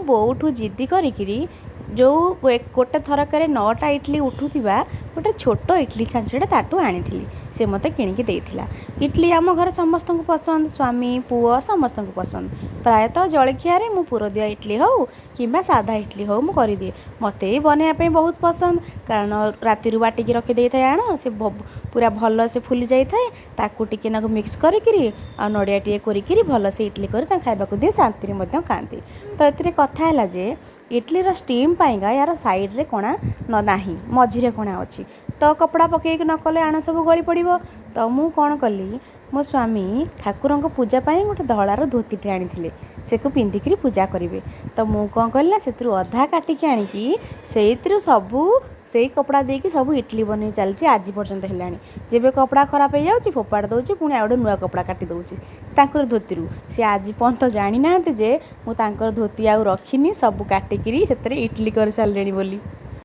ବୋଉଠୁ ଜିद्दी करिकिरी जो गोटे थरक 9टा इडली उठुवा गोटे छोट इडली छांचटा ताटू आनी से मते किणिकी देइथिला। इडली आम घर समस्त को पसंद, स्वामी पुओ समस्त को पसंद। प्रायतः जलखिया मु पुर दिया इडली हो कि साधा इडली हो मु कर दिए। मते बनवाई बहुत पसंद कारण राति बाटिकी रखी था आण से पूरा भल से फुली जाए ताकू टिके नाकु मिक्स करी आ नड़िया टे करी भल से इडली कर खाइबा दिए शांति खाती। तो ये कथा है जे इडलीर स्टीम पाइंगा यार साइड रे कोणा न नाही मझिरे कोणा अच्छी तो कपड़ा पकईक न कले आण सब गली पड़ो। तो मु कौन कली मो स्वामी ठाकुर पूजा पाई गोटे धलार धोतीटे आनी से को पिंधिकी पूजा करेंगे। तो मु कौन कली ना से अधा काटिकी आनिकी से सबू से कपड़ा देकी सब इडली बन चलती आज पर्यंत है। जब कपड़ा खराब हो जाऊँगी फोपाड़ दूसरी पुणी आ गए नुआ कपड़ा काटी दूसरी तांकर धोती से आज पर्यंत जानी ना जे मुझे धोती आउ रखिनी सब काटिकी से इडली कर सारे बोली।